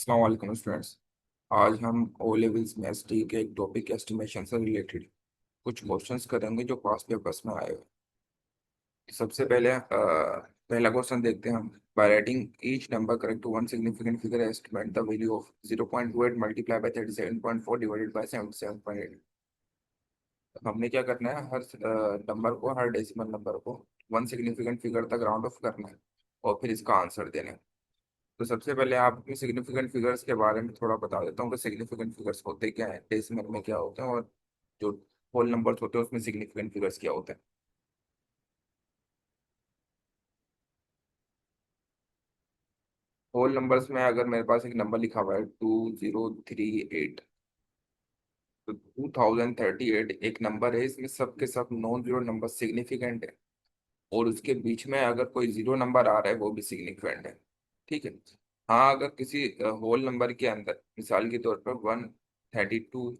अस्सलाम वालेकुम स्टूडेंट्स। आज हम ओ लेवल्स मैथ्स टी के एक टॉपिक एस्टिमेशन से रिलेटेड कुछ क्वेश्चंस करेंगे जो पास पेपर्स में आए हुए। सबसे पहले पहला क्वेश्चन देखते हैं हम। By writing each number correct to one significant figure estimate the value of 0.28 multiply by 37.4 divided by 77.8। हमने क्या करना है, हर नंबर को, हर डेसिमल नंबर को वन सिग्निफिकेंट फिगर तक राउंड ऑफ करना है और फिर इसका आंसर देना है। तो सबसे पहले आपको सिग्निफिकेंट फिगर्स के बारे में थोड़ा बता देता हूँ कि सिग्निफिकेंट फिगर्स होते क्या हैं, डेसिमल में क्या होते हैं, और जो होल नंबर्स होते हैं उसमें सिग्निफिकेंट फिगर्स क्या होते हैं। होल नंबर्स में अगर मेरे पास एक नंबर लिखा हुआ है 2038, तो 2038 एक नंबर है, इसमें सब के सब नॉन जीरो नंबर सिग्निफिकेंट है, और उसके बीच में अगर कोई जीरो नंबर आ रहा है वो भी सिग्निफिकेंट है। ठीक है। हाँ, अगर किसी होल नंबर के अंदर मिसाल के तौर पर 132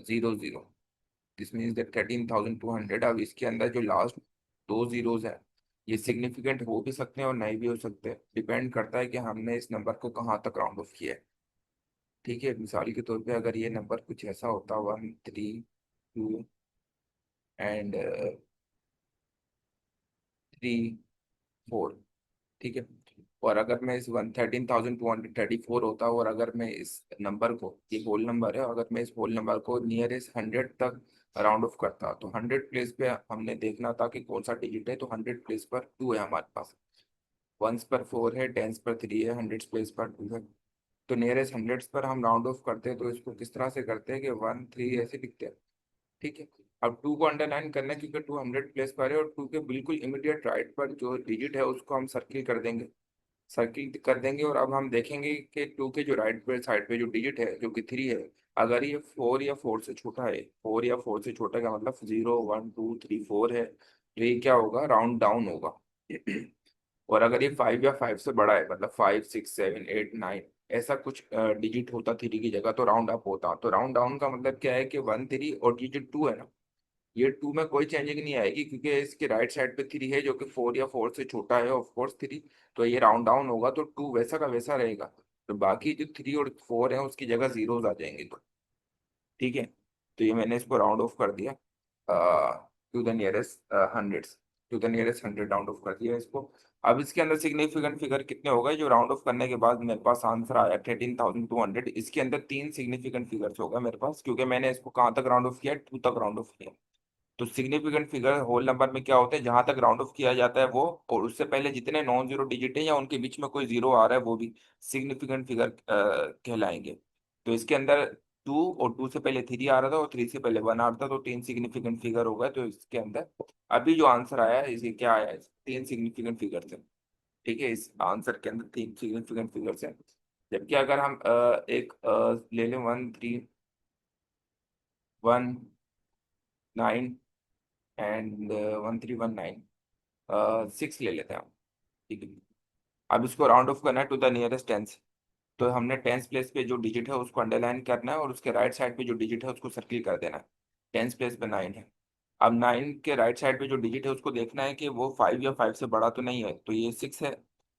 00, दिस मीन्स दैट 13,200, अब इसके अंदर जो लास्ट दो जीरोज हैं ये सिग्निफिकेंट हो भी सकते हैं और नहीं भी हो सकते, डिपेंड करता है कि हमने इस नंबर को कहाँ तक राउंड ऑफ किया है। ठीक है, मिसाल के तौर पे अगर ये नंबर कुछ ऐसा होता 132 एंड 34, ठीक है, और अगर मैं इस 113,234 होता और अगर मैं इस नंबर को, ये होल नंबर है, अगर मैं इस होल नंबर को नियरेस्ट 100 तक राउंड ऑफ करता तो 100 प्लेस पे हमने देखना था कि कौन सा डिजिट है, तो 100 प्लेस पर 2 है हमारे पास, वंस पर 4 है, टेंस पर 3 है, 100 प्लेस पर 2 है। तो नियरेस्ट 100 पर हम राउंड ऑफ करते हैं, तो इसको किस तरह से करते हैं कि 1 3 ऐसे लिखते हैं। ठीक है। अब 2 को अंडरलाइन करना है क्योंकि 200 प्लेस पर है, और 2 के बिल्कुल इमीडिएट राइट पर जो डिजिट है उसको हम सर्किल कर देंगे, सर्किल कर देंगे, और अब हम देखेंगे कि 2 के जो राइट पे साइड पे जो डिजिट है जो कि 3 है, अगर ये 4 या 4 से छोटा है, 4 या 4 से छोटा का मतलब 0 1 2 3 4 है, तो ये क्या होगा, राउंड डाउन होगा। और अगर ये 5 या 5 से बड़ा है, मतलब 5 6 7 8 9 ऐसा कुछ डिजिट होता 3 की जगह, तो राउंड अप होता। तो राउंड डाउन का मतलब क्या है कि 1 3 और डिजिट 2 है ना, ये 2 में कोई चेंजिंग नहीं आएगी क्योंकि इसके राइट साइड पे 3 है जो कि 4 या 4 से छोटा है, ऑफ कोर्स 3, तो ये राउंड डाउन होगा, तो 2 वैसा का वैसा रहेगा। तो बाकी जो 3 और 4 है उसकी जगह जीरोस आ जाएंगे। तो ठीक है, तो ये मैंने इसको राउंड ऑफ कर दिया to the nearest hundreds, to the nearest 100 round off कर दिया इसको। अब इसके अंदर सिग्निफिकेंट फिगर कितने हो गए, जो राउंड ऑफ करने के बाद मेरे पास आंसर आया 13,200, इसके अंदर तीन सिग्निफिकेंट फिगर्स होगा मेरे पास, क्योंकि मैंने इसको कहाँ तक राउंड ऑफ किया, 2 तक राउंड ऑफ किया। तो सिग्निफिकेंट फिगर होल नंबर में क्या होते हैं, जहां तक राउंड ऑफ किया जाता है वो, और उससे पहले जितने नॉन जीरो डिजिट है या उनके बीच में कोई जीरो आ रहा है वो भी सिग्निफिकेंट फिगर कहलाएंगे। तो इसके अंदर 2, और 2 से पहले 3 आ रहा था और 3 से पहले 1 आ रहा था, तो तीन सिग्निफिकेंट फिगर हो गए। तो इसके अंदर अभी जो आंसर आया है इसे क्या आया है, तीन सिग्निफिकेंट फिगर है। ठीक है, इस आंसर के अंदर तीन सिग्निफिकेंट फिगर्स हैं। जबकि अगर हम एक ले लें 1 3 1 9 एंड 1 3 1 9, 6 ले लेते हैं हम। ठीक है, अब इसको राउंड ऑफ करना है टू द नियरेस्ट टेंस। तो हमने टेंस प्लेस पे जो डिजिट है उसको अंडरलाइन करना है और उसके राइट साइड पे जो डिजिट है उसको सर्किल कर देना है। टेंस प्लेस पे 9 है। अब 9 के राइट साइड पे जो डिजिट है उसको देखना है कि वो 5 या 5 से बड़ा तो नहीं है, तो ये 6 है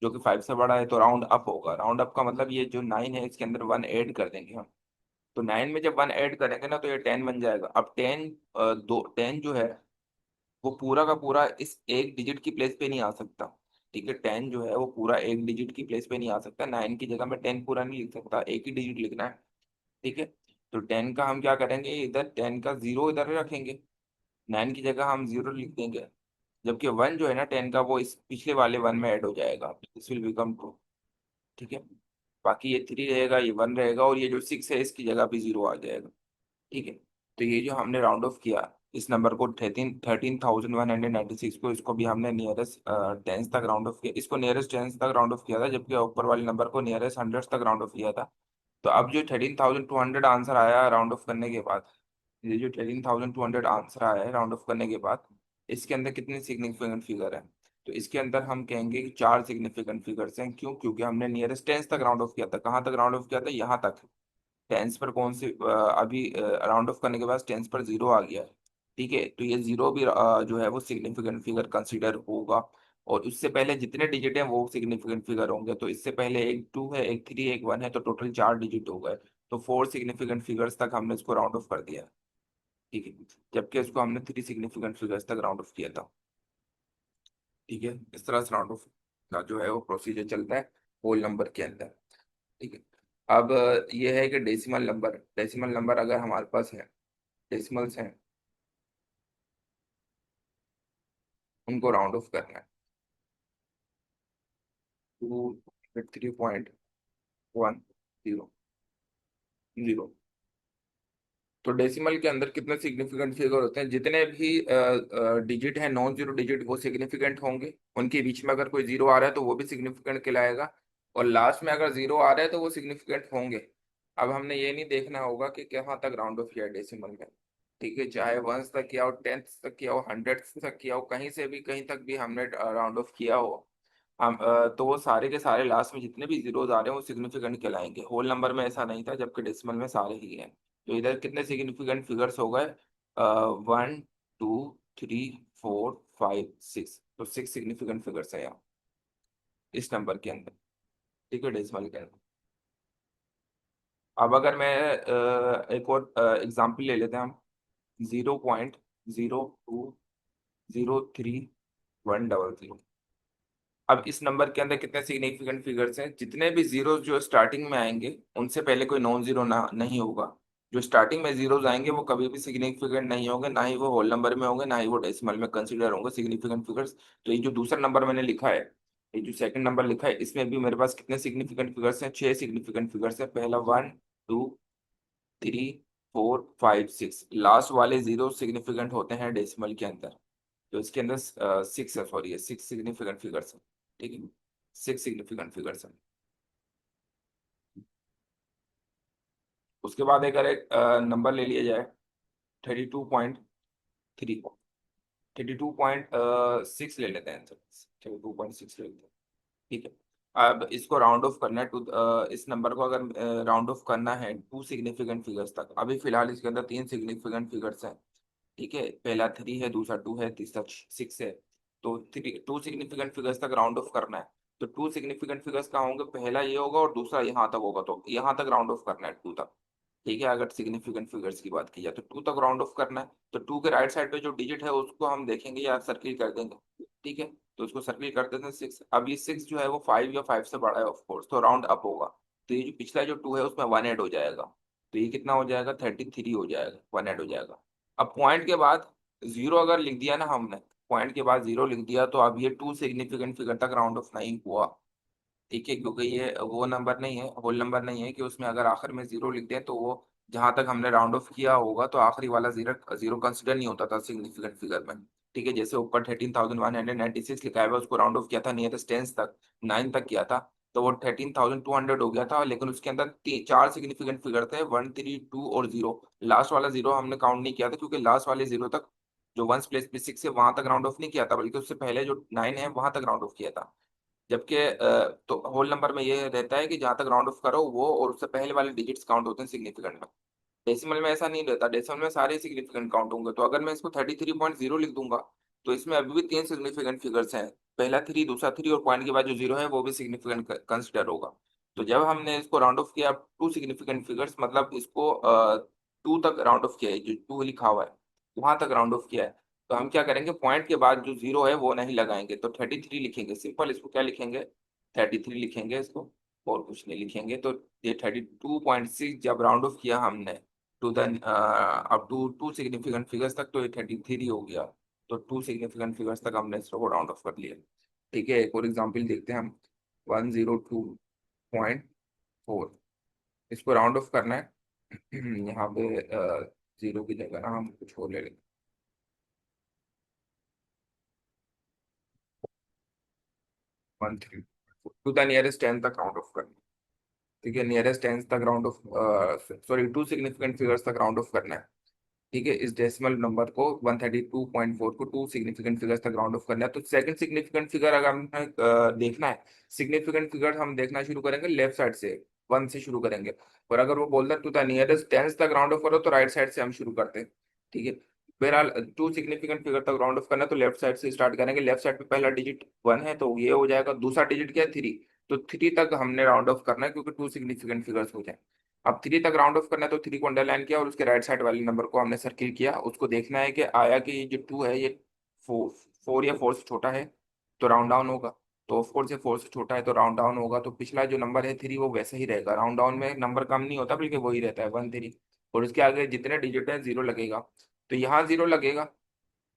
जो कि 5 से बड़ा है, तो राउंड अप होगा। राउंड अप का मतलब ये जो 9 है इसके अंदर 1 ऐड कर देंगे हम। तो 9 में जब 1 ऐड करेंगे ना तो ये 10 बन जाएगा। अब 10, दो 10 जो है वो पूरा का पूरा इस एक डिजिट की प्लेस पे नहीं आ सकता। ठीक है, 10 जो है वो पूरा एक डिजिट की प्लेस पे नहीं आ सकता, 9 की जगह में 10 पूरा नहीं लिख सकता, एक ही डिजिट लिखना है। ठीक है, तो 10 का हम क्या करेंगे, इधर 10 का जीरो इधर रखेंगे, 9 की जगह हम जीरो लिख देंगे। जबकि 1 जो है ना 10 का, वो इस पिछले वाले 1 में ऐड हो जाएगा, दिस विल बिकम ट्रू। ठीक है, बाकी ये 3 रहेगा, ये 1 रहेगा, और ये जो 6 है इसकी जगह पे जीरो आ जाएगा। ठीक है, तो ये जो हमने राउंड ऑफ किया इस नंबर को 13,196 को, इसको भी हमने नियरेस्ट टेंस तक राउंड ऑफ किया, इसको नियरेस्ट टेंस तक राउंड ऑफ किया था, जबकि ऊपर वाले नंबर को नियरेस्ट हंड्रेड तक राउंड ऑफ किया था। तो अब जो 13,200 आंसर आया राउंड ऑफ करने के बाद, ये जो 13,200 आंसर आया है राउंड ऑफ करने के बाद, इसके अंदर कितने सिग्निफिकेंट फिगर है, तो इसके अंदर हम कहेंगे कि 4 सिग्निफिकेंट फिगर्स हैं। क्यों? क्योंकि हमने नियरेस्ट टेंस तक राउंड ऑफ किया था। कहाँ तक राउंड ऑफ किया था? यहाँ तक। टेंस पर कौन सी अभी राउंड ऑफ करने के बाद टेंस पर जीरो आ गया है। ठीक है, तो ये जीरो भी जो है वो सिग्निफिकेंट फिगर कंसीडर होगा। और उससे पहले जितने डिजिट हैं वो सिग्निफिकेंट फिगर होंगे। तो इससे पहले एक 2 है, एक 3, एक 1 है, तो टोटल 4 डिजिट हो गए। तो 4 सिग्निफिकेंट फिगर्स तक हमने इसको राउंड ऑफ कर दिया। ठीक है, जबकि इसको हमने 3 सिग्निफिकेंट फिगर्स तक राउंड ऑफ किया था। ठीक है, इस तरह से राउंड ऑफ का जो है वो प्रोसीजर चलता है होल नंबर के अंदर। ठीक है, अब ये है कि डेसिमल नंबर अगर हमारे पास है, डेसिमल्स हैं, उनको राउंड ऑफ करना है। 2 3.1 0 तो डेसिमल के अंदर कितने सिग्निफिकेंट फिगर होते हैं? जितने भी डिजिट है, नॉन जीरो डिजिट, वो सिग्निफिकेंट होंगे। उनके बीच में अगर कोई जीरो आ रहा है तो वो भी सिग्निफिकेंट कहलाएगा, और लास्ट में अगर जीरो आ रहा है तो वो सिग्निफिकेंट होंगे। अब हमने ये नहीं देखना होगा कि कहाँ तक राउंड ऑफ किया है डेसिमल में। ठीक है, चाहे वंस तक किया हो, टेंथ तक किया हो, हंड्रेड तक किया हो, कहीं से भी कहीं तक भी हमने राउंड ऑफ किया हो, हम तो वो सारे के सारे लास्ट में जितने भी जीरोज आ रहे हैं वो सिग्निफिकेंट कहलाएंगे। होल नंबर में ऐसा नहीं था, जबकि डेसिमल में सारे ही हैं। तो इधर कितने सिग्निफिकेंट फिगर्स हो गए? 1 2 3 4 5 6, तो 6 सिग्निफिकेंट फिगर्स है यहाँ इस नंबर के अंदर। ठीक है, डेसिमल के अंदर। अब अगर मैं एक और एग्जाम्पल ले लेते हैं हम। 0.0203 100। अब इस नंबर के अंदर कितने सिग्निफिकेंट फिगर्स हैं? जितने भी जीरो जो स्टार्टिंग में आएंगे उनसे पहले कोई नॉन जीरो ना नहीं होगा। जो स्टार्टिंग में जीरोज आएंगे वो कभी भी सिग्निफिकेंट नहीं होंगे, ना ही वो होल नंबर में होंगे, ना ही वो डेसिमल में कंसीडर होंगे सिग्निफिकेंट फिगर्स। तो ये जो दूसरा नंबर मैंने लिखा है, ये जो सेकंड नंबर लिखा है, इसमें भी मेरे पास कितने सिग्निफिकेंट फिगर्स हैं? 6 सिग्निफिकेंट फिगर्स हैं। पहला 1 2 3 4 5 6, लास्ट वाले जीरो सिग्निफिकेंट होते हैं डेसिमल के अंदर। तो इसके अंदर 6 है, सॉरी, 6 सिग्निफिकेंट फिगर्स है। ठीक है, 6 सिग्निफिकेंट फिगर्स है। उसके बाद अगर एक नंबर ले लिया जाए 32.3, 32.6 ले लेते हैं, 32.6 ले लेते हैं। ठीक है, अब इसको राउंड ऑफ करना है टू, इस नंबर को अगर राउंड ऑफ करना है 2 सिग्निफिकेंट फिगर्स तक। अभी फिलहाल इसके अंदर 3 सिग्निफिकेंट फिगर्स हैं। ठीक है, पहला 3 है, दूसरा 2 है, तीसरा 6 है। तो 2 सिग्निफिकेंट फिगर्स तक राउंड ऑफ करना है। तो 2 सिग्निफिकेंट फिगर्स कहाँ होंगे? पहला ये होगा और दूसरा यहाँ तक होगा, तो यहाँ तक राउंड ऑफ करना है 2 तक। ठीक है, अगर सिग्निफिकेंट फिगर्स की बात की जाए तो 2 तक राउंड ऑफ करना है। तो 2 के राइट साइड पे जो डिजिट है उसको हम देखेंगे या सर्किल कर देंगे। ठीक है, तो उसको सर्किल कर देते हैं 6। अब ये 6 जो है वो 5 या 5 से बड़ा है ऑफ कोर्स, तो राउंड अप होगा। तो ये जो पिछला जो 2 है उसमें 1 ऐड हो जाएगा। तो ये कितना हो जाएगा? 33 हो जाएगा, 1 ऐड हो जाएगा। अब पॉइंट के बाद जीरो अगर लिख दिया ना हमने, पॉइंट के बाद जीरो लिख दिया, तो अब ये 2 सिग्निफिकेंट फिगर तक राउंड ऑफ नहीं हुआ। ठीक है, क्योंकि ये वो नंबर नहीं है, होल नंबर नहीं है कि उसमें अगर आखिर में जीरो लिख दें तो वो जहां तक हमने राउंड ऑफ किया होगा तो आखिरी वाला जीरो जीरो कंसिडर नहीं होता था सिग्निफिकेंट फिगर में। ठीक है, जैसे ऊपर 13,196 लिखा है उसको राउंड ऑफ किया था नियरेस्ट टेंस तक, 9 तक किया था, तो वो 13,200 हो गया था। लेकिन उसके अंदर 4 सिग्निफिकेंट फिगर थे, 1 3 2 और जीरो। लास्ट वाला जीरो हमने काउंट नहीं किया था क्योंकि लास्ट वाले जीरो तक जो वंस प्लेस पे 6 है वहां तक राउंड ऑफ नहीं किया था, बल्कि उससे पहले जो 9 है वहां तक राउंड ऑफ किया था। जबकि तो होल नंबर में ये रहता है कि जहां तक राउंड ऑफ करो वो और उससे पहले वाले डिजिट्स काउंट होते हैं सिग्निफिकेंट में। डेसिमल में ऐसा नहीं रहता, डेसिमल में सारे सिग्निफिकेंट काउंट होंगे। तो अगर मैं इसको 33.0 लिख दूंगा तो इसमें अभी भी 3 सिग्निफिकेंट फिगर्स हैं। पहला 3, दूसरा 3 और पॉइंट के बाद जो जीरो है वो भी सिग्निफिकेंट कंसिडर होगा। तो जब हमने इसको राउंड ऑफ किया 2 सिग्निफिकेंट फिगर्स, मतलब इसको 2 तक राउंड ऑफ किया है, जो 2 लिखा हुआ है वहां तक राउंड ऑफ किया है, तो हम क्या करेंगे? पॉइंट के बाद जो जीरो है वो नहीं लगाएंगे, तो 33 लिखेंगे। सिंपल, इसको क्या लिखेंगे? 33 लिखेंगे इसको, और कुछ नहीं लिखेंगे। तो ये 32.6 जब राउंड ऑफ किया हमने to the up to 2 significant figures तक, तो ये 33 हो गया। तो 2 सिग्निफिकेंट फिगर्स तक हमने इसको राउंड ऑफ कर लिया। ठीक है, एक और एग्जांपल देखते हैं हम। 102.4, इसको राउंड ऑफ करना है। यहाँ पे जीरो की जगह ना हम कुछ और ले लेंगे। 13 टू द नियरेस्ट 10 तक राउंड ऑफ करना है। ठीक है, नियरेस्ट 10 तक round of, sorry, 2 significant figures तक राउंड ऑफ करना है। ठीक है, इस डेसिमल नंबर को 132.4 को 2 सिग्निफिकेंट फिगर्स तक राउंड ऑफ करना है। तो सेकंड सिग्निफिकेंट फिगर अगर हमें देखना है, सिग्निफिकेंट फिगर हम देखना शुरू करेंगे लेफ्ट साइड से, 1 से शुरू करेंगे। और अगर वो बोलता है टू द नियरेस्ट टेंस तक राउंड ऑफ करो तो राइट साइड से हम शुरू करते हैं। ठीक है, बहरहाल टू सिग्निफिकेंट फिगर तक राउंड ऑफ करना है तो लेफ्ट साइड से स्टार्ट करेंगे। लेफ्ट साइड पे पहला डिजिट 1 है तो ये हो जाएगा, दूसरा डिजिट क्या है 3, तो 3 तक हमने राउंड ऑफ करना है क्योंकि टू सिग्निफिकेंट फिगर्स हो जाए। अब 3 तक राउंड ऑफ करना है तो 3 को अंडरलाइन किया और उसके राइट साइड वाले नंबर को हमने सर्किल किया, उसको देखना है कि आया कि ये जो 2 है ये 4 या 4 से छोटा है तो राउंड डाउन होगा, तो ऑफ कोर्स ये 4 से छोटा है तो राउंड डाउन होगा, तो पिछला जो नंबर है 3 वो वैसे ही रहेगा, राउंड डाउन में नंबर कम नहीं होता बल्कि वही रहता है 1 3, और उसके आगे जितने डिजिट है 0 लगेगा, तो यहाँ 0 लगेगा।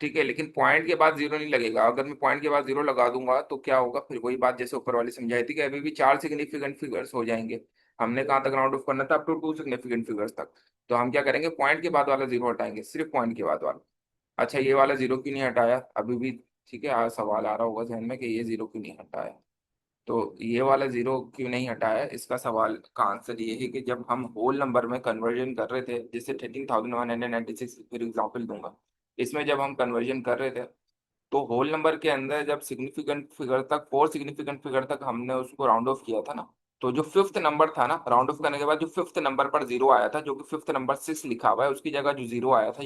ठीक है, लेकिन पॉइंट के बाद 0 नहीं लगेगा। अगर मैं पॉइंट के बाद 0 लगा दूंगा तो क्या होगा, फिर वही बात जैसे ऊपर वाली समझाई थी कि अभी भी 4 सिग्निफिकेंट फिगर्स हो जाएंगे। हमने कहाँ तक राउंड ऑफ करना था, अप टू 2 सिग्निफिकेंट फिगर्स तक। तो हम क्या करेंगे, पॉइंट के बाद वाला 0 हटाएंगे, सिर्फ पॉइंट के बाद वाला। अच्छा, ये वाला 0 क्यों नहीं हटाया अभी भी? ठीक है, आज सवाल आ रहा होगा जहन में कि ये 0 क्यों नहीं हटाया। तो ये वाला 0 क्यों नहीं हटाया, इसका सवाल का आंसर ये है कि जब हम होल नंबर में कन्वर्जन कर रहे थे, जैसे 13,196 फिर एग्जाम्पल दूंगा, इसमें जब हम कन्वर्जन कर रहे थे तो होल नंबर के अंदर जब सिग्निफिकेंट फिगर तक, 4 सिग्निफिकेंट फिगर तक हमने उसको राउंड ऑफ किया था ना, तो जो फिफ्थ नंबर था ना, राउंड ऑफ करने के बाद जो फिफ्थ नंबर पर 0 आया था, जो कि फिफ्थ नंबर 6 लिखा हुआ है, उसकी जगह जो 0 आया था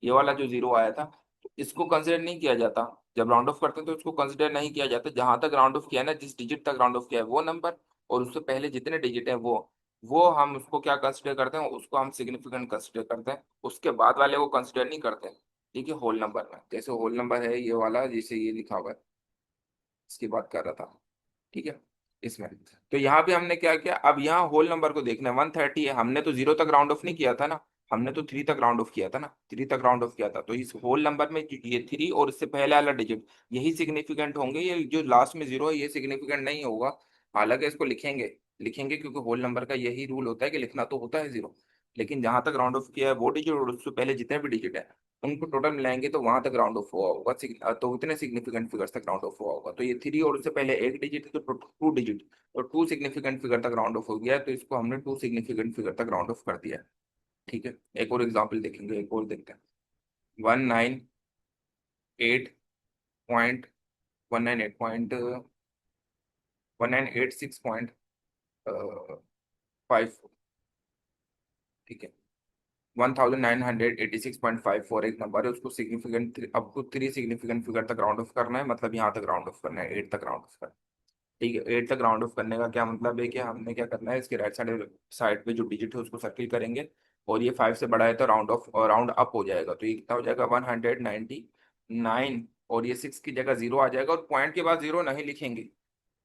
ये वाला जो 0 आया था, तो इसको कंसिडर नहीं किया जाता। जब राउंड ऑफ करते हैं तो इसको कंसिडर नहीं किया जाता, जहां तक राउंड ऑफ किया है ना, जिस डिजिट तक राउंड ऑफ किया है वो नंबर, और उससे पहले जितने डिजिट है वो हम उसको क्या कंसिडर करते हैं, उसको हम सिग्निफिकेंट कंसिडर करते हैं, उसके बाद वाले को कंसिडर नहीं करते। ठीक है, होल नंबर में जैसे होल नंबर है ये वाला जिसे ये लिखा हुआ है, इसकी बात कर रहा था। ठीक है, इसमें तो यहाँ पे हमने क्या किया, अब यहाँ होल नंबर को देखना है, 130 है, हमने तो 0 तक राउंड ऑफ नहीं किया था ना, हमने तो 3 तक राउंड ऑफ किया था ना, 3 तक राउंड ऑफ किया था, तो इस होल नंबर में ये 3 और इससे पहले वाला डिजिट यही सिग्निफिकेंट होंगे, ये जो लास्ट में 0 है ये सिग्निफिकेंट नहीं होगा। हालांकि इसको लिखेंगे, लिखेंगे क्योंकि होल नंबर का यही रूल होता है कि लिखना तो होता है 0, लेकिन जहां तक राउंड ऑफ किया है वो डिजिट और उससे पहले जितने भी डिजिट है उनको टोटल मिलाएंगे तो वहां तक राउंड ऑफ हुआ होगा, तो उतने सिग्निफिकेंट फिगर्स तक राउंड ऑफ हुआ होगा, तो ये 3 और उससे पहले एक डिजिट है तो 2 डिजिट, तो 2 सिग्निफिकेंट फिगर तक राउंड ऑफ हो गया, तो इसको हमने 2 सिग्निफिकेंट फिगर तक राउंड ऑफ कर दिया। ठीक है, एक और एग्जाम्पल देखेंगे, एक और देखते हैं। 198.1986.5, ठीक है, 1986.54 एक नंबर है, उसको सिग्निफिकेंट अब को 3 सिग्निफिकेंट फिगर तक राउंड ऑफ करना है, मतलब यहाँ तक राउंड ऑफ करना है, 8 तक राउंड ऑफ करना है। ठीक है, 8 तक राउंड ऑफ करने का क्या मतलब है कि हमने क्या करना है, इसके राइट साइड साइड पे जो डिजिट है उसको सर्किल करेंगे, और ये 5 से बड़ा है तो राउंड ऑफ और राउंड अप हो जाएगा, तो ये कितना हो जाएगा 199, और ये 6 की जगह 0 आ जाएगा, और पॉइंट के बाद 0 नहीं लिखेंगे,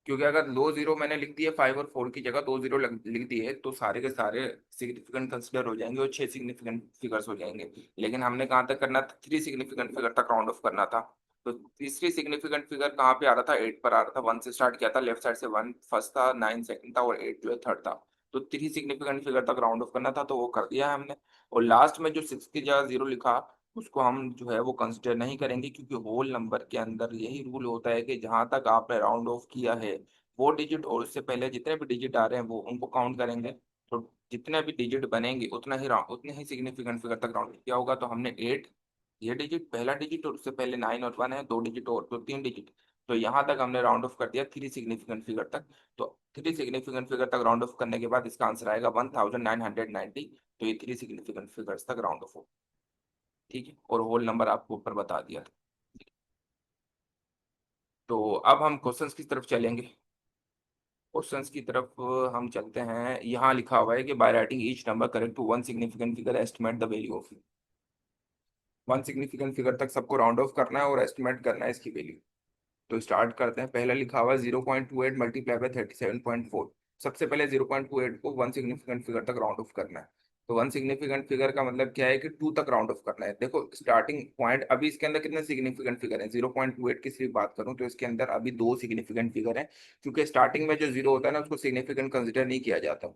क्योंकि अगर 2 0 मैंने लिख दिए 5 और 4 की जगह 2 0 लिख दिए तो सारे के सारे सिग्निफिकेंट कंसिडर हो जाएंगे और 6 सिग्निफिकेंट फिगर्स हो जाएंगे, लेकिन हमने कहाँ तक करना था, 3 सिग्निफिकेंट फिगर तक राउंड ऑफ करना था। तो तीसरी सिग्निफिकेंट फिगर कहाँ पे आ रहा था, 8 पर आ रहा था, 1 से स्टार्ट किया था, लेफ्ट साइड से 1 फर्स्ट था, 9 सेकंड था और 8 जो है थर्ड था, तो 3 सिग्निफिकेंट फिगर तक राउंड ऑफ करना था तो वो कर दिया है हमने। और लास्ट में जो 6 की जगह 0 लिखा उसको हम जो है वो कंसिडर नहीं करेंगे, क्योंकि होल नंबर के अंदर यही रूल होता है कि जहां तक आपने राउंड ऑफ किया है वो डिजिट और उससे पहले जितने भी डिजिट आ रहे हैं वो उनको काउंट करेंगे, तो जितने भी डिजिट बनेंगे उतने ही सिग्निफिकेंट फिगर तक राउंड किया होगा, तो हमने 8 ये डिजिट पहला डिजिट और उससे पहले 9 और 1 है, 2 डिजिट और तो 3 डिजिट, तो यहाँ तक हमने राउंड ऑफ कर दिया 3 सिग्निफिकेंट फिगर तक। तो 3 सिग्निफिकेंट फिगर तक राउंड ऑफ करने के बाद इसका आंसर आएगा 1990, तो ये 3 सिग्निफिकेंट फिगर्स तक राउंड ऑफ हो। ठीक है, और होल नंबर आपको ऊपर बता दिया था। तो अब हम क्वेश्चंस की तरफ चलेंगे। क्वेश्चंस की तरफ हम चलते हैं, यहाँ लिखा हुआ है कि by writing each number correct to one significant figure estimate the value of, 1 significant figure तक सबको राउंड ऑफ करना है और एस्टिमेट करना है इसकी वैल्यू। तो स्टार्ट करते हैं, पहला लिखा हुआ है 0.28 मल्टीप्लाई बाय 37.4, सबसे पहले 0.28 को 1 सिग्निफिकेंट फिगर तक राउंड ऑफ करना है। तो 1 सिग्निफिकेंट फिगर का मतलब क्या है कि 2 तक राउंड ऑफ करना है। देखो स्टार्टिंग पॉइंट, अभी इसके अंदर कितने सिग्निफिकेंट फिगर है, 0.28 की सिर्फ बात करूं तो इसके अंदर अभी 2 सिग्निफिकेंट फिगर है, क्योंकि स्टार्टिंग में जो 0 होता है ना उसको सिग्निफिकेंट कंसिडर नहीं किया जाता।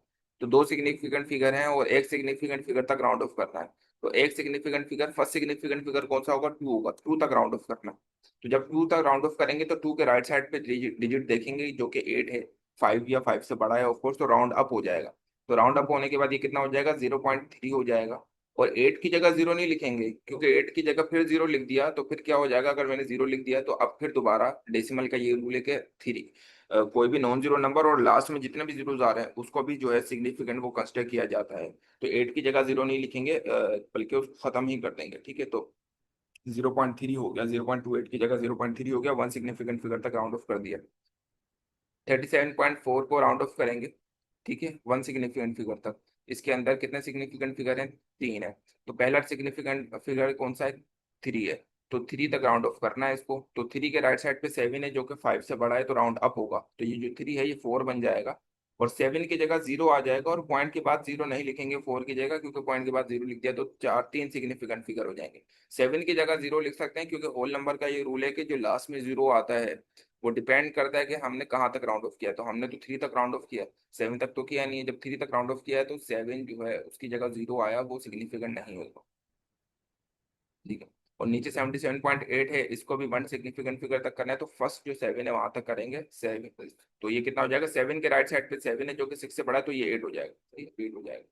तो 2 सिग्निफिकेंट फिगर हैं और एक सिग्निफिकेंट फिगर तक राउंड ऑफ करना है। तो एक significant figure, first significant figure कौन सा होगा, 2 होगा, 2 तक राउंड ऑफ करना है। तो जब 2 तक राउंड ऑफ करेंगे तो 2 के राइट साइड पे डिजिट देखेंगे जो कि 8 है, 5 या 5 से बड़ा है ऑफ कोर्स, तो राउंड अप हो जाएगा। तो राउंड अप होने के बाद ये कितना हो जाएगा, 0.3 हो जाएगा। और 8 की जगह 0 नहीं लिखेंगे, क्योंकि 8 की जगह फिर 0 लिख दिया तो फिर क्या हो जाएगा, अगर मैंने 0 लिख दिया तो अब फिर दोबारा डेसिमल का ये रूल है कि 3, कोई भी नॉन जीरो नंबर और लास्ट में जितने भी जीरोस आ रहे हैं उसको भी जो है सिग्निफिकेंट वो कंसिडर किया जाता है। तो 8 की जगह जीरो नहीं लिखेंगे, बल्कि उसको खत्म ही कर देंगे। ठीक है, तो 0.3 हो गया, 0.28 की जगह 0.3 हो गया, वन सिग्निफिकेंट फिगर तक राउंड ऑफ कर दिया। 37.4 को राउंड ऑफ करेंगे। ठीक है, वन सिग्निफिकेंट फिगर तक। इसके अंदर कितने सिग्निफिकेंट फिगर हैं? 3 है। तो पहला सिग्निफिकेंट फिगर कौन सा है? 3 है। तो 3 तक राउंड ऑफ करना है इसको। तो 3 के राइट साइड पे 7 है जो कि 5 से बड़ा है, तो राउंड अप होगा। तो ये जो 3 है ये 4 बन जाएगा। और 7 की जगह 0 आ जाएगा, और पॉइंट के बाद 0 नहीं लिखेंगे 4 की जगह, क्योंकि पॉइंट के बाद 0 लिख दिया तो चार 3 सिग्निफिकेंट फिगर हो जाएंगे। 7 की जगह 0 लिख सकते हैं, क्योंकि होल नंबर का ये रूल है कि जो लास्ट में 0 आता है वो डिपेंड करता है कि हमने कहाँ तक राउंड ऑफ किया। तो हमने तो 3 तक राउंड ऑफ किया, 7 तक तो किया नहीं है। जब 3 तक राउंड ऑफ किया है तो 7 जो है उसकी जगह 0 आया, वो सिग्निफिकेंट नहीं होगा। ठीक है। और नीचे 77.8 है, इसको भी वन सिग्निफिकेंट फिगर तक करना है, तो फर्स्ट जो 7 है वहां तक करेंगे 7। तो ये कितना हो जाएगा? 7 के राइट साइड पे 7 है जो कि 6 से बड़ा है, तो ये 8 हो जाएगा। सही है, 8 हो जाएगा।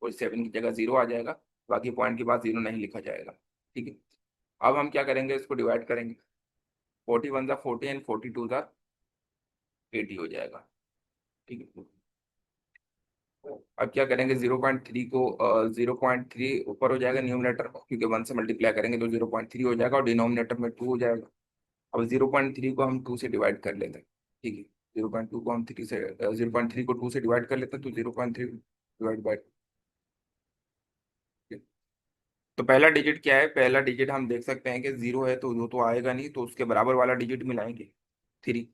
और 7 की जगह 0 आ जाएगा, बाकी पॉइंट के बाद 0 नहीं लिखा जाएगा। ठीक है। अब हम क्या करेंगे, इसको डिवाइड करेंगे। 41 ज़ा 40 एंड 42 ज़ा 80 हो जाएगा। ठीक है। अब क्या करेंगे, 0.3 को 0.3 ऊपर हो जाएगा न्यूमरेटर को, क्योंकि 1 से मल्टीप्लाई करेंगे तो 0.3 हो जाएगा, और डिनोमिनेटर में 2 हो जाएगा। अब 0.3 को हम 2 से डिवाइड कर लेते हैं। ठीक है। 0.2 को हम 3 से 0.3 को 2 से डिवाइड कर लेते हैं, तो 0.3 डिवाइड बाई। तो पहला डिजिट क्या है? पहला डिजिट हम देख सकते हैं कि 0 है, तो वो तो आएगा नहीं, तो उसके बराबर वाला डिजिट मिलाएंगे, 3।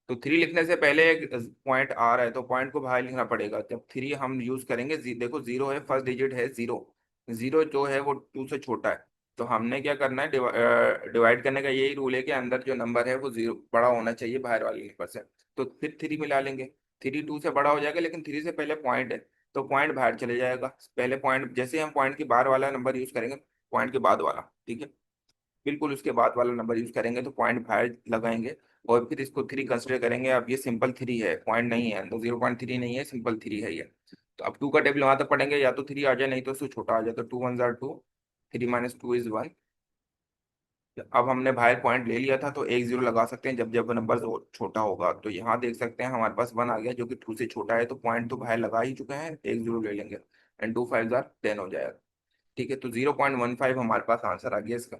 तो 3 लिखने से पहले एक पॉइंट आ रहा है, तो पॉइंट को बाहर लिखना पड़ेगा। जब 3 हम यूज करेंगे, देखो 0 है, फर्स्ट डिजिट है 0। 0 जो है वो 2 से छोटा है। तो हमने क्या करना है, डिवाइड करने का यही रूल है कि अंदर जो नंबर है वो 0 बड़ा होना चाहिए बाहर वाले नंबर से। तो फिर 3 मिला लेंगे। 3 2 से बड़ा हो जाएगा, लेकिन 3 से पहले पॉइंट है, तो पॉइंट बाहर चले जाएगा। पहले पॉइंट, जैसे हम पॉइंट के बाहर वाला नंबर यूज करेंगे, पॉइंट के बाद वाला, ठीक है, बिल्कुल उसके बाद वाला नंबर यूज करेंगे, तो पॉइंट बाहर लगाएंगे। और फिर इसको 3 कंसिडर करेंगे। अब ये सिंपल 3 है, पॉइंट नहीं है, तो 0.3 नहीं है, सिंपल 3 है ये। तो अब 2 का टेबल वहां तक पढ़ेंगे, या तो 3 आ जाए, नहीं तो उससे छोटा आ जाए। तो 2 1 जार 2, 3 माइनस 2 इज 1। अब हमने बाहर पॉइंट ले लिया था, तो एक जीरो लगा सकते हैं जब जब नंबर छोटा होगा। तो यहाँ देख सकते हैं हमारे पास 1 आ गया, जो कि 2 से छोटा है, तो पॉइंट तो बाहर लगा ही चुके हैं, एक जीरो ले लेंगे। एंड 2 5 जार 10 हो जाएगा। ठीक है, तो 0.15 हमारे पास आंसर आ गया इसका।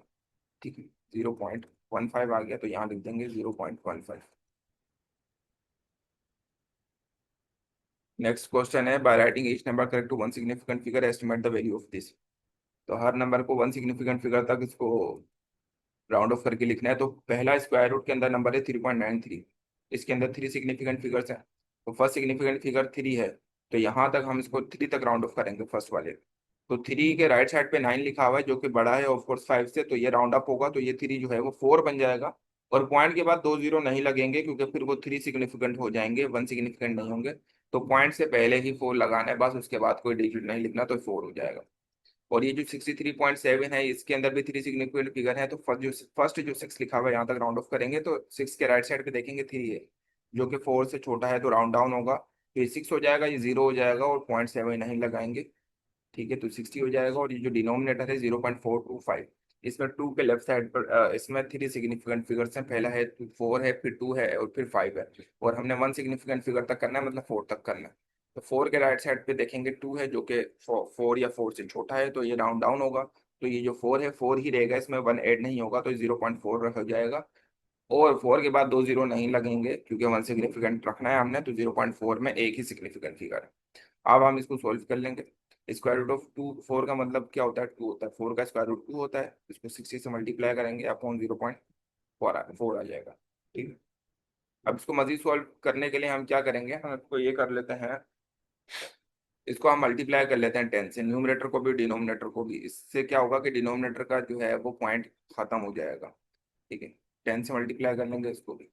ठीक है, 0.15 आ गया, तो यहाँ लिख देंगे 0.15। नेक्स्ट क्वेश्चन है, by writing each number correct to one significant figure estimate the value of this. तो हर नंबर को वन सिग्निफिकेंट फिगर तक इसको राउंड ऑफ करके लिखना है। तो पहला स्क्वायर रूट के अंदर नंबर है 3.93। इसके अंदर 3 सिग्निफिकेंट फिगर्स हैं। तो फर्स्ट सिग्निफिकेंट फिगर 3 है, तो यहाँ तक हम इसको 3 तक राउंड ऑफ करेंगे फर्स्ट वाले। तो 3 के राइट साइड पे 9 लिखा हुआ है, जो कि बड़ा है ऑफ कोर्स 5 से, तो ये राउंड अप होगा, तो ये 3 जो है वो 4 बन जाएगा। और पॉइंट के बाद 2 जीरो नहीं लगेंगे, क्योंकि फिर वो 3 सिग्निफिकेंट हो जाएंगे, वन सिग्निफिकेंट नहीं होंगे। तो पॉइंट से पहले ही 4 लगाना है बस, उसके बाद कोई डिजिट नहीं लिखना, तो 4 हो जाएगा। और ये जो 63.7 है, इसके अंदर भी 3 सिग्निफिकेंट फिगर है। तो फर्स्ट जो 6 लिखा हुआ है यहाँ तक राउंड ऑफ करेंगे, तो 6 के राइट साइड पे देखेंगे 3 है, जो कि 4 से छोटा है, तो राउंड डाउन होगा। तो ये 6 हो जाएगा, ये 0 हो जाएगा, और 0.7 नहीं लगाएंगे। ठीक है, तो 60 हो जाएगा। और ये जो डिनोमिनेटर है 0.425, इसमें 2 के लेफ्ट साइड पर इसमें 3 सिग्निफिकेंट फिगर्स हैं। पहला है 4 है, फिर 2 है, और फिर 5 है। और हमने वन सिग्निफिकेंट फिगर तक करना है, मतलब 4 तक करना है। तो 4 के राइट साइड पे देखेंगे 2 है, जो कि 4 या 4 से छोटा है, तो ये राउंड डाउन होगा। तो ये जो 4 है 4 ही रहेगा, इसमें 1 ऐड नहीं होगा, तो 0.4 रख जाएगा। और 4 के बाद 2 जीरो नहीं लगेंगे, क्योंकि वन सिग्निफिकेंट रखना है हमने, तो 0.4 में एक ही सिग्निफिकेंट फिगर है। अब हम इसको सोल्व कर लेंगे। स्क्वायर रूट ऑफ 2, 4 का मतलब क्या होता है? 2 होता है। 4 का स्क्वायर रूट 2 होता है। इसको 60 से मल्टीप्लाई करेंगे, अपॉन 0.4 आ जाएगा। ठीक है। अब इसको मजीद सॉल्व करने के लिए हम क्या करेंगे, हम इसको ये कर लेते हैं, इसको हम मल्टीप्लाई कर लेते हैं 10 से, न्यूमरेटर को भी डिनोमिनेटर को भी। इससे क्या होगा कि डिनोमिनेटर का जो है वो पॉइंट खत्म हो जाएगा। ठीक है, 10 से मल्टीप्लाई कर लेंगे इसको भी।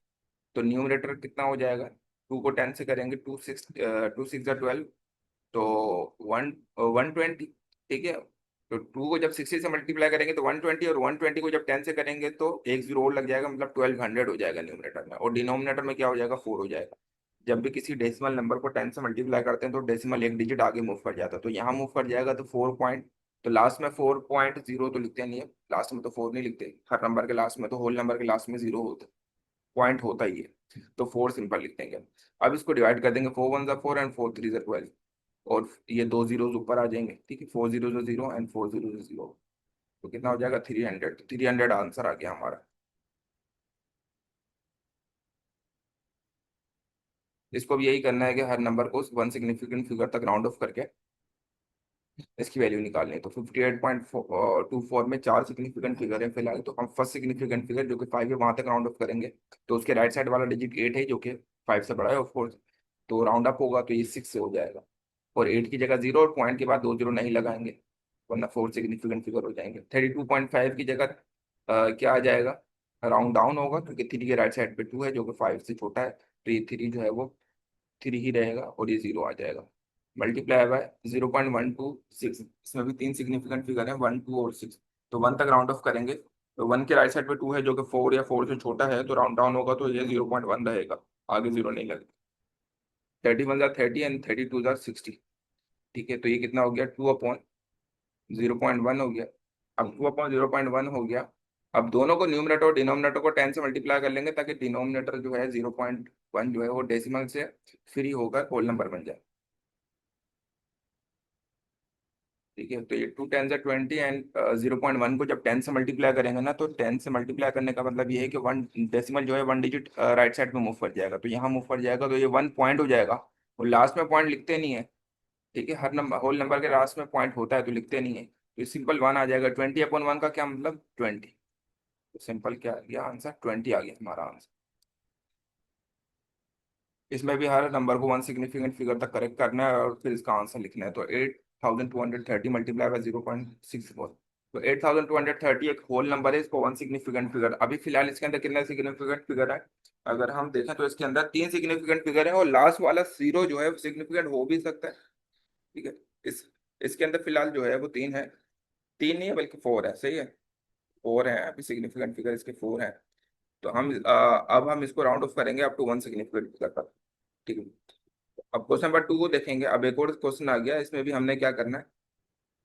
तो न्यूमरेटर कितना हो जाएगा? 2 को 10 से करेंगे, 2 6 12, तो 120। ठीक है, तो 2 को जब 60 से मल्टीप्लाई करेंगे तो 120, और 120 को जब 10 से करेंगे तो एक जीरो और लग जाएगा, मतलब 1200 हो जाएगा न्यूमरेटर में। और डिनोमिनेटर में क्या हो जाएगा? 4 हो जाएगा। जब भी किसी डेसिमल नंबर को 10 से मल्टीप्लाई करते हैं, तो डेसिमल एक डिजिट आगे मूव कर जाता है, तो यहाँ मूव कर जाएगा, तो 4 पॉइंट। तो लास्ट में 4.0 तो लिखते नहीं है, लास्ट में तो 4 नहीं लिखते। हर नंबर के लास्ट में, तो होल नंबर के लास्ट में 0 होता, पॉइंट होता ही है। तो 4 सिंपल लिख देंगे। अब इसको डिवाइड कर देंगे, 4 1 4 एंड 4 3 12, और ये दो जीरोस ऊपर आ जाएंगे, ठीक है, 4 0 0 एंड 4 0 0, तो कितना हो जाएगा 300, 300 आंसर आ गया हमारा। इसको भी यही करना है कि हर नंबर को वन सिग्निफिकेंट फिगर तक राउंड ऑफ करके इसकी वैल्यू निकालनी है। तो 58.24 में चार सिग्निफिकेंट फिगर है फिलहाल, तो हम फर्स्ट सिग्निफिकेंट फिगर जो कि 5 है वहां तक राउंड ऑफ करेंगे। तो उसके राइट साइड वाला डिजिट 8 है जो कि 5 से बड़ा है ऑफ कोर्स, तो राउंड अप होगा तो ये 6 से हो जाएगा। और 8 की जगह 0, और पॉइंट के बाद दो जीरो नहीं लगाएंगे वरना फोर सिग्निफिकेंट फिगर हो जाएंगे। 32.5 की जगह क्या आ जाएगा, राउंड डाउन होगा क्योंकि 3 के राइट साइड पे 2 है जो कि 5 से छोटा है, तो ये 3 जो है वो 3 ही रहेगा और ये 0 आ जाएगा। मल्टीप्लाई बाय 0.126, इसमें भी तीन सिग्निफिकेंट फिगर है 1 2 और 6, तो 1 तक राउंड ऑफ करेंगे। तो 1 के राइट साइड पे 2 है जो कि 4 या 4 से छोटा है, तो राउंड डाउन होगा तो ये 0.1 रहेगा, आगे 0 नहीं लगेगा। 31 जार 30 एंड 32 जार 60, ठीक है, तो ये कितना हो गया 2/0.1 हो गया। अब 2/0.1 हो गया। अब दोनों को न्यूमरेटर और डिनोमिनेटर को 10 से मल्टीप्लाई कर लेंगे ताकि डिनोमिनेटर जो है 0.1 जो है वो डेसिमल से फ्री होकर होल नंबर बन जाए, ठीक है। तो ये 2 10 से 20 एंड 0.1 को जब 10 से मल्टीप्लाई करेंगे ना, तो 10 से मल्टीप्लाई करने का मतलब ये है कि वन डेसिमल जो है वन डिजिट राइट साइड में मूव कर जाएगा, तो यहाँ मूव कर जाएगा तो ये वन पॉइंट हो जाएगा। और लास्ट में पॉइंट लिखते नहीं है, ठीक है, हर नंबर होल नंबर के लास्ट में पॉइंट होता है तो लिखते नहीं है, तो सिंपल 1 आ जाएगा। 20/1 का क्या मतलब 20, तो सिंपल क्या आ गया आंसर 20 आ गया हमारा आंसर। इसमें भी हर नंबर को वन सिग्निफिकेंट फिगर तक करेक्ट करना है और फिर इसका आंसर लिखना है। तो 8230 मल्टीप्लाई बाय 0.64, तो 8230 एक होल नंबर है, इसको वन सिग्निफिकेंट फिगर। अभी फिलहाल इसके अंदर कितना सिग्निफिकेंट फिगर है, अगर हम देखें तो इसके अंदर तीन सिग्निफिकेंट फिगर है और लास्ट वाला जीरो जो है सिग्निफिकेंट हो भी सकता है, ठीक है। इस इसके अंदर फिलहाल जो है वो तीन है, तीन नहीं है बल्कि फोर है, सही है, फोर है अभी सिग्निफिकेंट फिगर इसके फोर है। तो हम अब हम इसको राउंड ऑफ करेंगे up to one significant figure तक, ठीक है। अब क्वेश्चन नंबर 2 को देखेंगे। अब एक और क्वेश्चन आ गया, इसमें भी हमने क्या करना है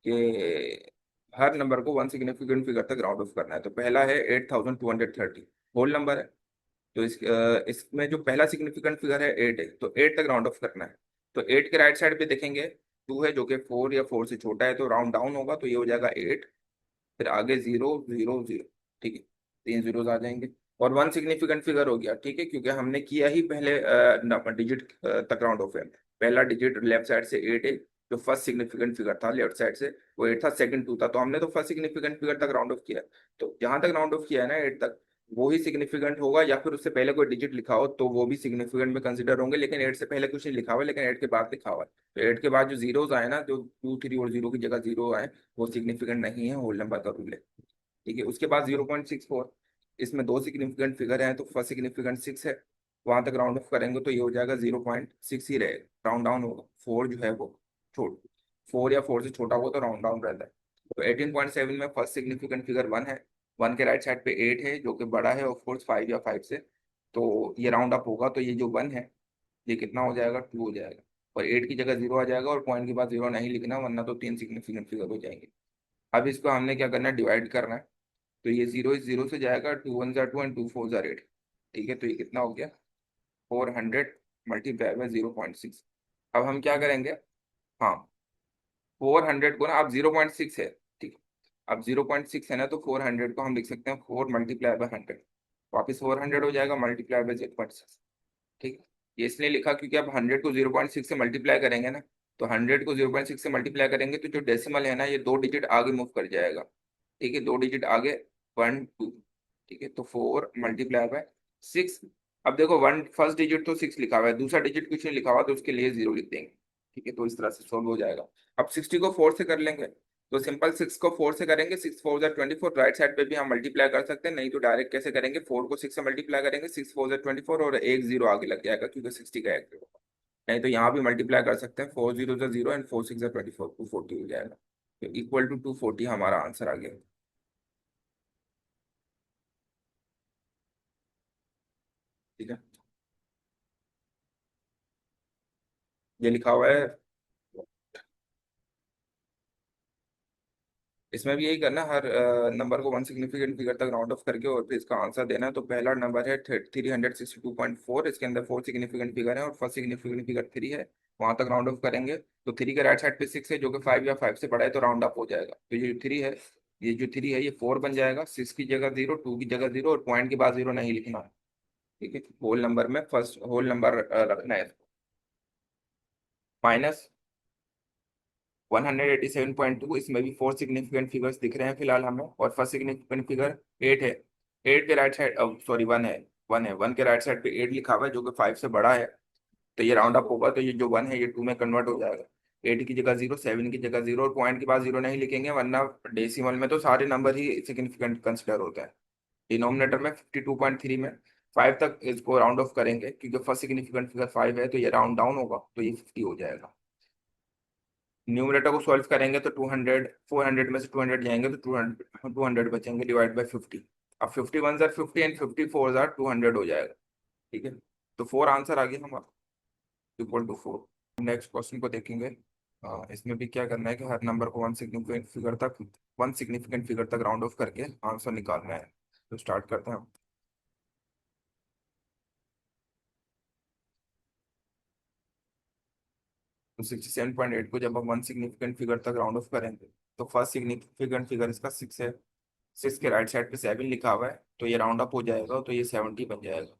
कि हर नंबर को वन सिग्निफिकेंट फिगर तक राउंड ऑफ करना है। तो पहला है 8230, होल नंबर है, तो इसमें जो पहला सिग्निफिकेंट फिगर है 8 है, तो 8 तक राउंड ऑफ करना है। तो 8 के राइट साइड पे देखेंगे 2 है जो कि 4 या 4 से छोटा है, तो राउंड डाउन होगा तो ये हो जाएगा 8, फिर आगे 0 0 0, ठीक है, तीन जीरोस आ जाएंगे। और वन सिग्निफिकेंट फिगर हो गया, ठीक है, क्योंकि हमने किया ही पहले डिजिट तक राउंड ऑफ है। पहला डिजिट लेफ्ट साइड से 8 है, जो फर्स्ट सिग्निफिकेंट फिगर था लेफ्ट साइड से वो 8 था, सेकंड 2 था, तो हमने तो फर्स्ट सिग्निफिकेंट फिगर तक राउंड ऑफ किया। तो जहां तक राउंड ऑफ किया है ना 8 तक, वो ही सिग्निफिकेंट होगा, या फिर उससे पहले कोई डिजिट लिखा हो तो वो भी सिग्निफिकेंट में कंसिडर होंगे, लेकिन 8 से पहले कुछ नहीं लिखा हुआ है, लेकिन 8 के बाद लिखा हुआ है। तो 8 के बाद जो जीरोस आए ना, जो 2 3 और 0 की जगह 0 आए, वो सिग्निफिकेंट नहीं है, होल नंबर का रूल है, ठीक है। उसके बाद 0.64, इसमें दो सिग्निफिकेंट फिगर हैं, तो फर्स्ट सिग्निफिकेंट 6 है, वहां तक राउंड ऑफ करेंगे तो ये हो जाएगा 0.6 ही रहेगा, राउंड डाउन होगा। 4 जो है वो छोट 4 या 4 से छोटा हो तो राउंड डाउन रहता है। तो 18.7 में फर्स्ट सिग्निफिकेंट फिगर 1 है, 1 के राइट साइड पे 8 है जो कि बड़ा है ऑफ कोर्स 5 या 5 से, तो ये राउंड अप होगा तो ये जो 1 है ये कितना हो जाएगा 2 हो जाएगा, और 8 की जगह 0 आ जाएगा, और पॉइंट के बाद 0 नहीं लिखना वरना तो तीन सिग्निफिकेंट फिगर हो जाएंगे। अब इसको हमने क्या करना है डिवाइड करना है। तो ये 0 इस 0 से जाएगा, 2 1 जार 2 एंड 2 4 जार 8, ठीक है, तो ये कितना हो गया 400 मल्टीप्लाई बाय 0.6। अब हम क्या करेंगे, हाँ 400 को ना, अब 0.6 है, ठीक है, अब 0.6 है ना, तो 400 को हम लिख सकते हैं 4 मल्टीप्लाई बाय 100, वापिस 400 हो जाएगा मल्टीप्लाई बाय 0.6, ठीक है। ये इसलिए लिखा क्योंकि अब 100 को 0.6 से मल्टीप्लाई करेंगे ना, तो 100 को 0.6 से मल्टीप्लाई करेंगे तो जो डेसिमल है ना ये दो डिजिट आगे मूव कर जाएगा, ठीक है, दो डिजिट आगे 1 2, ठीक है, तो 4 मल्टीप्लाई बाय 6। अब देखो वन फर्स्ट डिजिट तो 6 लिखा हुआ है, दूसरा डिजिट कुछ नहीं लिखा हुआ, तो उसके लिए 0 लिख देंगे, ठीक है, तो इस तरह से सॉल्व हो जाएगा। अब 60 को 4 से कर लेंगे, तो सिंपल 6 को 4 से करेंगे, 6 4 जार 24, राइट साइड पे भी हम मल्टीप्लाई कर सकते हैं, नहीं तो डायरेक्ट कैसे करेंगे, 4 को 6 से मल्टीप्लाई करेंगे, 6 4 जार 24 और एक 0 आगे लग जाएगा क्योंकि 60 का एक होगा। नहीं तो यहाँ भी मल्टीप्लाई कर सकते हैं, 4 0 जार 0 एंड 4 6 जार 24, 240 हो जाएगा, तो इक्वल टू 240 हमारा आंसर आ गया, ठीक है। ये लिखा हुआ है इसमें भी यही करना है, हर नंबर को वन सिग्निफिकेंट फिगर तक राउंड ऑफ करके और फिर इसका आंसर देना है। तो पहला नंबर है 362.4, इसके अंदर फोर सिग्निफिकेंट फिगर है और फर्स्ट सिग्निफिकेंट फिगर 3 है, वहां तक राउंड ऑफ करेंगे। तो 3 के राइट साइड पे 6 है जो कि 5 या 5 से बड़ा है, तो राउंड अप हो जाएगा। तो ये जो 3 है, ये जो 3 है ये 4 बन जाएगा, 6 की जगह 0, 2 की जगह 0 और पॉइंट के बाद 0 नहीं लिखना है। ठीक है, होल नंबर में फर्स्ट होल नंबर रखना है। माइनस 187.2, इसमें भी फोर सिग्निफिकेंट फिगर्स दिख रहे हैं फिलहाल हमें, और फर्स्ट सिग्निफिकेंट फिगर 8 है। 8 के राइट साइड, सॉरी 1 है, 1 है, 1 के राइट साइड पे 8 लिखा हुआ है जो कि 5 से बड़ा है। तो ये राउंड अप होगा, तो ये जो 1 है ये 2 में कन्वर्ट हो जाएगा। 8 की जगह 0, 7 की जगह 0 और पॉइंट के बाद 0 नहीं लिखेंगे, वरना डेसिमल में तो सारे नंबर ही सिग्निफिकेंट कंसिडर होता है। डिनोमिनेटर में 52.3 में 5 तक इसको राउंड ऑफ करेंगे, क्योंकि फर्स्ट सिग्निफिकेंट फिगर 5 है, तो ये राउंड डाउन होगा, तो ये 50 हो जाएगा। न्यूमरेटर को सॉल्व करेंगे तो 200, 400 में से 200 जाएंगे तो 200 बचेंगे, डिवाइड बाय 50। अब 51 जार 50 एंड 54 जार 200 हो जाएगा। ठीक है, तो 4 आंसर आ गया हमारा, इक्वल टू 4। नेक्स्ट क्वेश्चन को देखेंगे। इसमें भी क्या करना है कि हर नंबर को वन सिग्निफिकेंट फिगर तक राउंड ऑफ करके आंसर निकालना है। तो स्टार्ट करते हैं हम। तो 67.8 को जब हम वन सिग्निफिकेंट फिगर तक राउंड ऑफ करेंगे, तो फर्स्ट सिग्निफिकेंट फिगर इसका 6 है, 6 के राइट साइड पे 7 लिखा हुआ है, तो ये राउंड अप हो जाएगा, तो ये 70 बन जाएगा।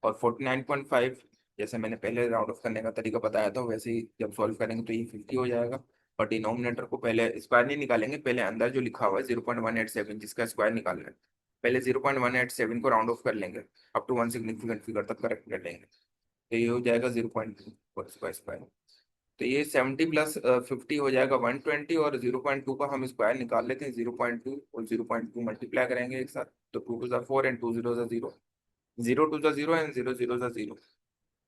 और 49.5, जैसे मैंने पहले राउंड ऑफ करने का तरीका बताया था, वैसे ही जब सॉल्व करेंगे तो ये 50 हो जाएगा। और डिनोमिनेटर को पहले स्क्वायर नहीं निकालेंगे, पहले अंदर जो लिखा हुआ है 0.187 जिसका स्क्वायर निकालना है, पहले 0.187 को राउंड ऑफ कर लेंगे, up to one significant figure तक करेक्ट कर लेंगे, तो ये हो जाएगा 0.2 इसका स्क्वायर। तो ये 70 प्लस 50 हो जाएगा 120, और 0.2 का हम स्क्वायर निकाल लेते हैं, 0.2 और 0.2 मल्टीप्लाई करेंगे एक साथ, तो 2 टू ज़ा 4 एंड 2 जीरो ज़ा 0, 0 टू ज़ा 0 एंड 0 जीरो ज़ा 0,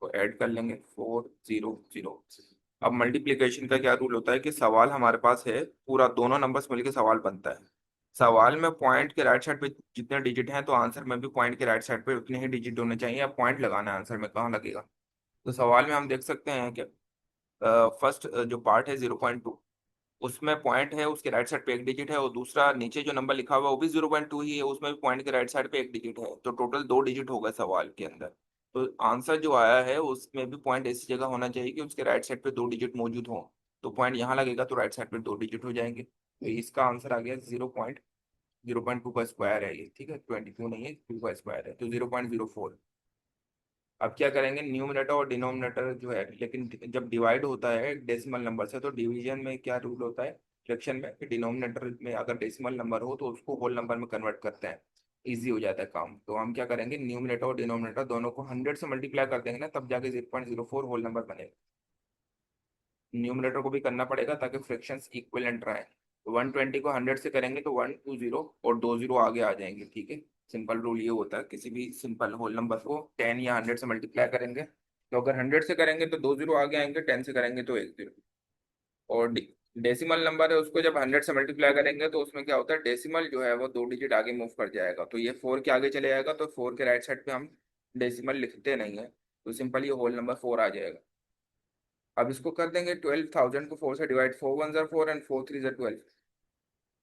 तो ऐड कर लेंगे 400। अब मल्टीप्लिकेशन का क्या रूल होता है कि सवाल हमारे पास है पूरा, दोनों नंबर्स मिलकर सवाल बनता है। सवाल में पॉइंट के राइट साइड पे जितने डिजिट हैं, तो आंसर में भी पॉइंट के राइट साइड पे उतने ही डिजिट होने चाहिए। अब पॉइंट लगाना है आंसर में, कहाँ लगेगा। तो सवाल में हम देख सकते हैं कि फर्स्ट जो पार्ट है 0.2, उसमें पॉइंट है, उसके राइट साइड पे एक डिजिट है, और दूसरा नीचे जो नंबर लिखा हुआ है वो भी 0.2 ही है, उसमें भी पॉइंट के राइट साइड पे एक डिजिट है, तो टोटल 2 डिजिट होगा सवाल के अंदर। तो आंसर जो आया है उसमें भी पॉइंट ऐसी जगह होना चाहिए कि उसके राइट साइड पे 2 डिजिट मौजूद हो, तो पॉइंट यहाँ लगेगा, तो राइट साइड पे 2 डिजिट हो जाएंगे। तो इसका आंसर आ गया 0.02 का स्क्वायर है ये। ठीक है, 22 नहीं है, 2 का स्क्वायर है, तो 0.04। अब क्या करेंगे, न्यूमरेटर और डिनोमिनेटर जो है, लेकिन जब डिवाइड होता है डेसिमल नंबर से, तो डिवीजन में क्या रूल होता है, फ्रैक्शन में, कि डिनोमिनेटर में अगर डेसिमल नंबर हो तो उसको होल नंबर में कन्वर्ट करते हैं, इजी हो जाता है काम। तो हम क्या करेंगे, न्यूमरेटर और डिनोमिनेटर दोनों को 100 से मल्टीप्लाई कर देंगे ना, तब जाके 0.04 होल नंबर बनेगा। न्यूमरेटर को भी करना पड़ेगा ताकि फ्रैक्शंस इक्विवेलेंट रहे। तो 120 को 100 से करेंगे तो 120 और 20 आगे आ जाएंगे। ठीक है, सिंपल रूल ये होता है, किसी भी सिंपल होल नंबर को 10 या 100 से मल्टीप्लाई करेंगे, तो अगर 100 से करेंगे तो 20 आगे आएंगे, 10 से करेंगे तो 10। और डेसिमल नंबर है, उसको जब 100 से मल्टीप्लाई करेंगे तो उसमें क्या होता है, डेसिमल जो है वो 2 डिजिट आगे मूव कर जाएगा, तो ये 4 के आगे चले जाएगा, तो 4 के राइट साइड पे हम डेसिमल लिखते नहीं है, तो सिंपल ये होल नंबर 4 आ जाएगा। अब इसको कर देंगे 12,000 को 4 से divide, 4 one jar 4 and 4 three jar 12।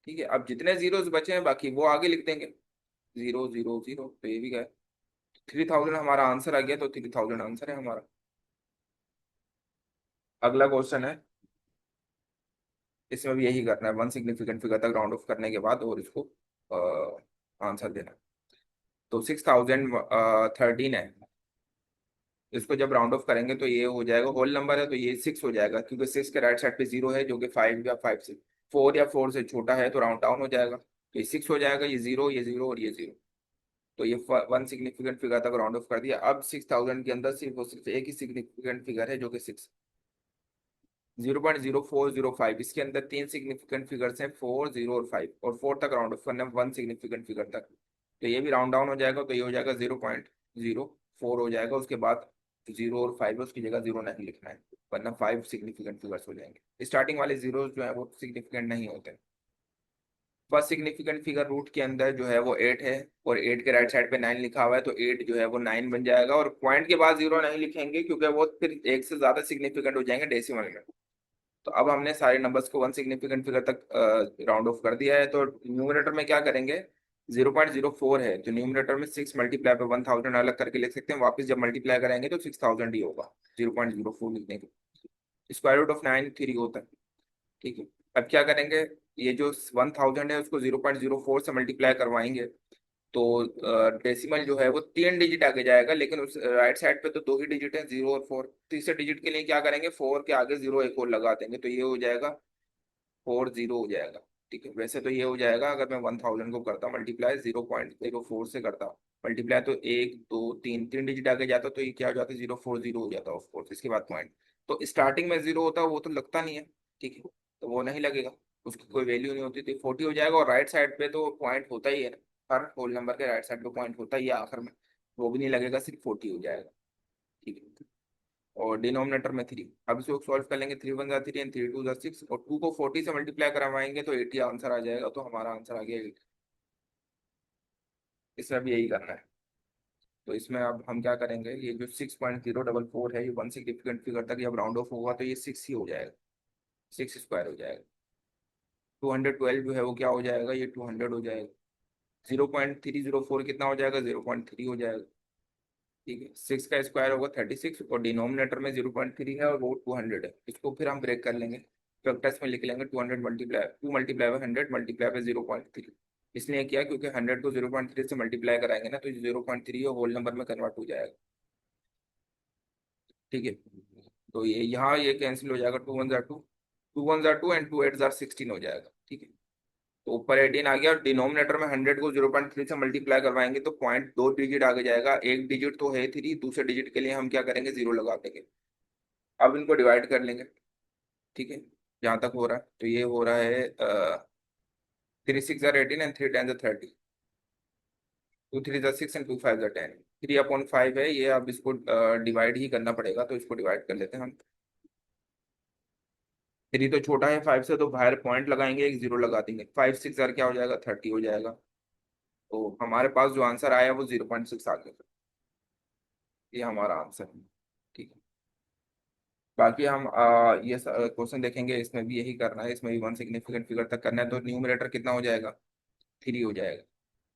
ठीक है, अब जितने जीरोस बचे हैं बाकी वो आगे लिख देंगे, 000, तो ये भी गए। 3,000 हमारा आंसर आ गया, तो 3,000 आंसर है हमारा। अगला क्वेश्चन है, इसमें भी यही करना है, वन सिग्निफिकेंट फिगर तक राउंड ऑफ करने के बाद और इसको आंसर देना। तो 6,013 है, इसको जब राउंड ऑफ करेंगे तो ये हो जाएगा, होल नंबर है तो ये 6 हो जाएगा, क्योंकि 6 के राइट साइड पे 0 है जो कि 5 या 5 से 4 या 4 से छोटा है, तो राउंड डाउन हो जाएगा, तो ये 6 हो जाएगा, ये 0, ये 0 और ये 0। तो ये वन सिग्निफिकेंट फिगर तक राउंड ऑफ कर दिया। अब 6,000 के अंदर सिर्फ और सिर्फ एक ही सिग्निफिकेंट फिगर है जो कि 6, 0.0405, इसके अंदर 3 सिग्निफिकेंट फिगर्स हैं, 4, 0 और 5, और 4 तक राउंड ऑफ करना है वन सिग्निफिकेंट फिगर तक। तो ये भी राउंड डाउन हो जाएगा, तो ये हो जाएगा 0.04 हो जाएगा, उसके बाद 0 और 5 है, उसकी जगह 0 नहीं लिखना है, वरना 5 सिग्निफिकेंट फिगर्स हो जाएंगे। स्टार्टिंग वाले जीरो जो है वो सिग्निफिकेंट नहीं होते। फर्स्ट सिग्निफिकेंट फिगर रूट के अंदर जो है वो 8 है, और 8 के राइट साइड पे 9 लिखा हुआ है, तो 8 जो है वो 9 बन जाएगा, और पॉइंट के बाद 0 नहीं लिखेंगे क्योंकि वो फिर एक से ज्यादा सिग्निफिकेंट हो जाएंगे डेसिमल में। तो अब हमने सारे नंबर्स को वन सिग्निफिकेंट फिगर तक राउंड ऑफ कर दिया है। तो न्यूमरेटर में क्या करेंगे, 0.04 है तो न्यूमरेटर में 6 मल्टीप्लाई पे 1000 अलग करके लिख सकते हैं, वापस जब मल्टीप्लाई करेंगे तो 6000 ही होगा 0.04 लिखने के। स्क्वायर रूट ऑफ 9 3 होता है, ठीक है। अब क्या करेंगे, ये जो 1000 है उसको 0.04 से मल्टीप्लाई करवाएंगे तो डेसिमल जो है वो 3 डिजिट आगे जाएगा, लेकिन उस राइट साइड पे तो 2 ही डिजिट है, 0 और 4। तीसरे डिजिट के लिए क्या करेंगे, 4 के आगे 0 एक और लगा देंगे तो ये हो जाएगा 40 हो जाएगा, ठीक है। वैसे तो ये हो जाएगा अगर मैं 1000 को करता मल्टीप्लाई 0.04 से करता मल्टीप्लाई, तो 1 2 3 डिजिट आगे जाता तो ये क्या हो जाता, 040 हो जाता ऑफ कोर्स। इसके बाद पॉइंट, तो स्टार्टिंग में 0 होता वो तो लगता नहीं है, ठीक है, तो वो नहीं लगेगा, उसकी कोई वैल्यू नहीं होती, तो 40 हो जाएगा। और राइट साइड पे तो पॉइंट होता ही है ना, हर होल नंबर के राइट साइड पे पॉइंट होता ही है आखिर में, वो भी नहीं लगेगा, सिर्फ 40 हो जाएगा, ठीक है। और डिनोमिनेटर में 3, अब इसको सॉल्व कर लेंगे, 3 1 3 एंड 3 2 6, और 2 को 40 से मल्टीप्लाई करवाएंगे तो 80 आंसर आ जाएगा, तो हमारा आंसर आ गया 80। इसमें भी यही करना है। तो इसमें अब हम क्या करेंगे, ये जो 6.044 है ये वन सिग्निफिकेंट फिगर तक जब राउंड ऑफ होगा तो ये 6 ही हो जाएगा, 6 स्क्वायर हो जाएगा। 212 जो है वो क्या हो जाएगा, ये 200 हो जाएगा। 0.304 कितना हो जाएगा, 0.3 हो जाएगा, ठीक है। 6 का स्क्वायर होगा 36, और डिनोमिनेटर में 0.3 है और वो 200 है। इसको फिर हम ब्रेक कर लेंगे, फैक्टर्स में लिख लेंगे, 200 multiply 2 multiply by 100 multiply by 0.3। इसलिए किया क्योंकि 100 को 0.3 से मल्टीप्लाई कराएंगे ना तो 0.3 होल नंबर में कन्वर्ट हो जाएगा, ठीक है। तो ये यहाँ ये कैंसिल हो जाएगा, 2 1 2, 2 1 2 एंड 2 8 16 हो जाएगा, ठीक है। तो ऊपर 18 आ गया, और डिनोमिनेटर में 100 को 0.3 से मल्टीप्लाई करवाएंगे तो पॉइंट 2 डिजिट आगे जाएगा, एक डिजिट तो है 3, दूसरे डिजिट के लिए हम क्या करेंगे, 0 लगा देंगे। अब इनको डिवाइड कर लेंगे, ठीक है, जहां तक हो रहा है। तो ये हो रहा है 3 6 18 एंड 3 10 30, 2 3 6 एंड 2 5 10, 3/5 है ये। अब इसको डिवाइड ही करना पड़ेगा, तो इसको डिवाइड कर लेते हैं हम। 3 तो छोटा है 5 से, तो बाहर पॉइंट लगाएंगे, एक 0 लगा देंगे, 5 6 क्या हो जाएगा, 30 हो जाएगा। तो हमारे पास जो आंसर आया वो 0.6 आ गया, ये हमारा आंसर है, ठीक है। बाकी हम ये क्वेश्चन देखेंगे, इसमें भी यही करना है, इसमें भी वन सिग्निफिकेंट फिगर तक करना है। तो न्यूमरेटर कितना हो जाएगा, 3 हो जाएगा,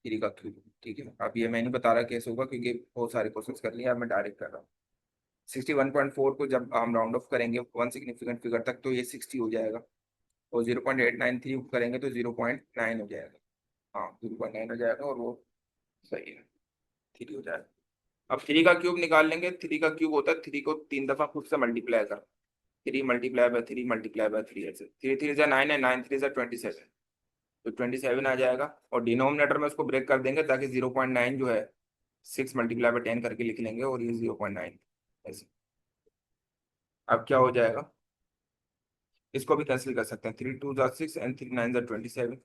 3 का 3, ठीक है। अब ये मैं नहीं बता रहा कैसे होगा क्योंकि बहुत सारे क्वेश्चंस कर लिए, अब मैं डायरेक्ट कर रहा हूँ। 61.4 को जब हम राउंड ऑफ करेंगे वन सिग्निफिकेंट फिगर तक तो ये 60 हो जाएगा, और 0.893 करेंगे तो 0.9 हो जाएगा, हाँ 0.9 हो जाएगा, और वो सही है, 3 हो जाएगा। अब 3 का क्यूब निकाल लेंगे, 3 का क्यूब होता है 3 को 3 दफा खुद से मल्टीप्लाई कर, 3 मल्टीप्लाई बाय 3 ऐसे, 3 3 9 है, 9 3 27, तो 27 आ जाएगा। और डिनोमिनेटर में उसको ब्रेक कर देंगे ताकि 0.9 जो है 6 × 10 करके लिख लेंगे, और ये 0.9 ऐसे। अब क्या हो जाएगा, इसको भी कैंसिल कर सकते हैं, 3 2 6 एंड 3 9 27,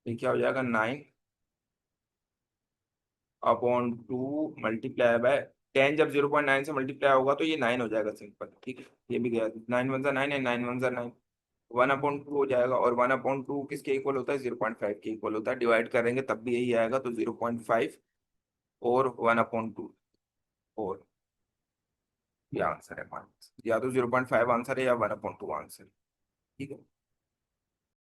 ये क्या हो जाएगा, 9/2 मल्टीप्लाई बाय 10, जब 0.9 से मल्टीप्लाई होगा तो ये 9 हो जाएगा सिंपल, ठीक है। ये भी गया, 9 1 9 एंड 9 1 9, 1/2 हो जाएगा। और 1/2 किसके इक्वल होता है, 0.5 के इक्वल होता है, डिवाइड करेंगे तब भी यही आएगा, तो 0.5 और 1/2, और ये आंसर है हमारा, या तो 0.5 आंसर है या 1/2 आंसर है, ठीक है।